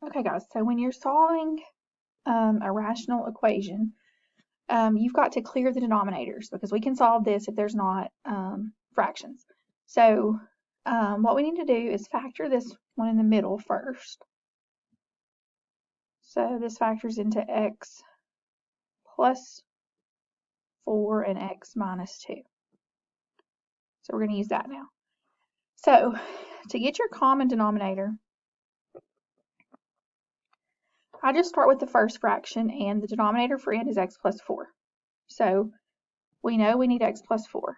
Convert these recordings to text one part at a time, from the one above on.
Okay, guys, so when you're solving a rational equation, you've got to clear the denominators because we can solve this if there's not fractions. So what we need to do is factor this one in the middle first. So this factors into x plus 4 and x minus 2. So we're going to use that now. So to get your common denominator, I just start with the first fraction, and the denominator for it is x plus 4. So we know we need x plus 4.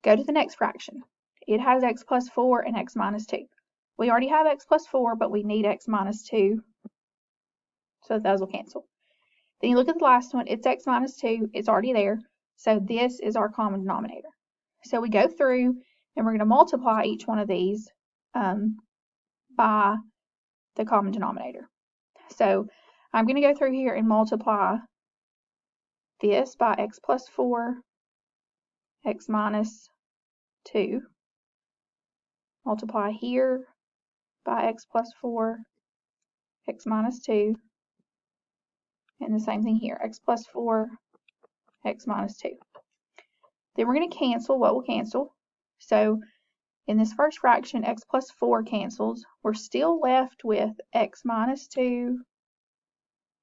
Go to the next fraction. It has x plus 4 and x minus 2. We already have x plus 4, but we need x minus 2, so those will cancel. Then you look at the last one. It's x minus 2. It's already there, so this is our common denominator. So we go through, and we're going to multiply each one of these by the common denominator. So I'm going to go through here and multiply this by x plus 4, x minus 2. Multiply here by x plus 4, x minus 2. And the same thing here, x plus 4, x minus 2. Then we're going to cancel what will cancel. So in this first fraction, x plus 4 cancels. We're still left with x minus 2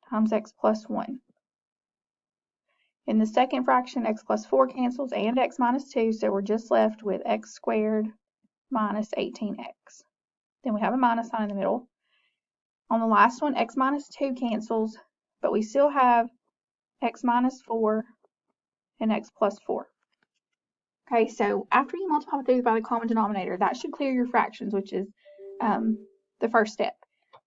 times x plus 1. In the second fraction, x plus 4 cancels and x minus 2, so we're just left with x squared minus 18x. Then we have a minus sign in the middle. On the last one, x minus 2 cancels, but we still have x minus 4 and x plus 4. Okay, so after you multiply these by the common denominator, that should clear your fractions, which is the first step.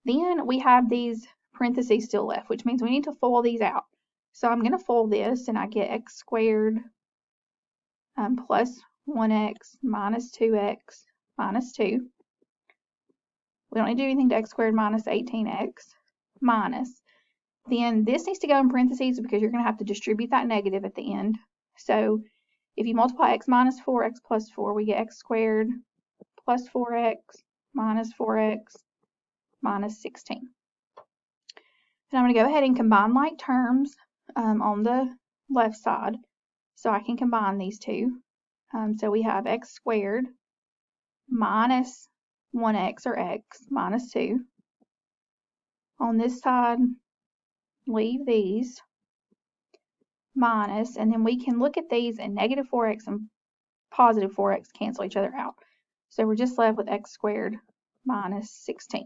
Then we have these parentheses still left, which means we need to FOIL these out. So I'm going to FOIL this, and I get x squared plus 1x minus 2x minus 2. We don't need to do anything to x squared minus 18x minus. Then this needs to go in parentheses because you're going to have to distribute that negative at the end. So if you multiply x minus 4, x plus 4, we get x squared plus 4x minus 4x minus 16. Then I'm going to go ahead and combine like terms on the left side. So I can combine these two. So we have x squared minus 1x or x minus 2. On this side, leave these minus, and then we can look at these, and negative 4x and positive 4x cancel each other out. So we're just left with x squared minus 16.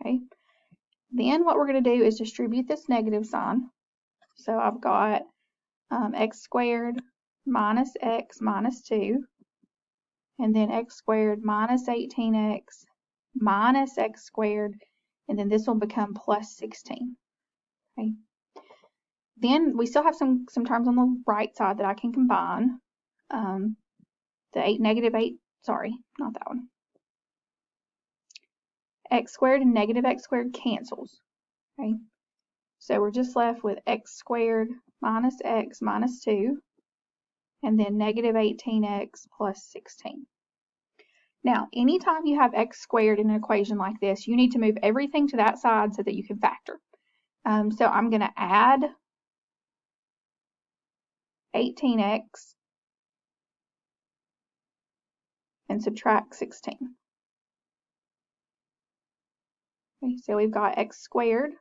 Okay. Then what we're going to do is distribute this negative sign. So I've got x squared minus x minus 2, and then x squared minus 18x minus x squared, and then this will become plus 16. Okay. Then we still have some terms on the right side that I can combine. Negative 8, sorry, not that one. X squared and negative x squared cancels. Okay. So we're just left with x squared minus x minus 2, and then negative 18x plus 16. Now, anytime you have x squared in an equation like this, you need to move everything to that side so that you can factor. So I'm going to add 18x and subtract 16. Okay, so we've got x squared,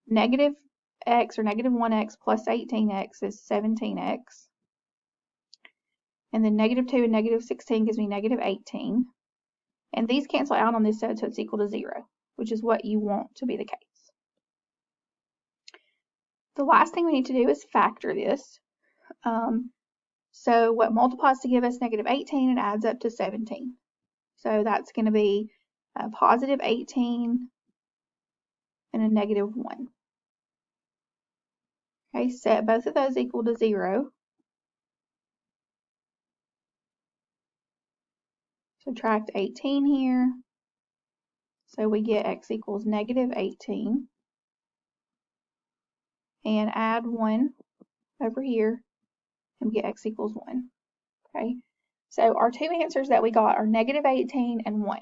negative x or negative 1x plus 18x is 17x. And then negative 2 and negative 16 gives me negative 18. And these cancel out on this side, so it's equal to 0, which is what you want to be the case. The last thing we need to do is factor this. So what multiplies to give us negative 18 and adds up to 17. So that's going to be a positive 18 and a negative 1. Okay, set both of those equal to 0. Subtract 18 here. So we get x equals negative 18. And add 1 over here and we get x equals 1. Okay, So our two answers that we got are negative 18 and 1.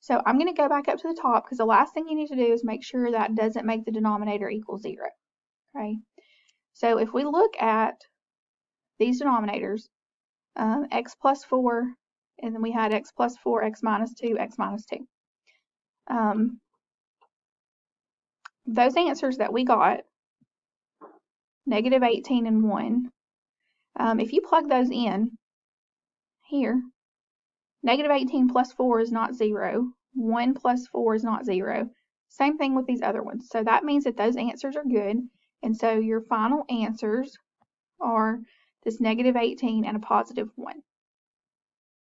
So I'm going to go back up to the top because the last thing you need to do is make sure that doesn't make the denominator equal 0. Okay. So if we look at these denominators, x plus 4, and then we had x plus 4, x minus 2, x minus 2. Those answers that we got, negative 18 and 1, if you plug those in here, negative 18 plus 4 is not 0. 1 plus 4 is not 0. Same thing with these other ones. So that means that those answers are good. And so your final answers are this negative 18 and a positive 1.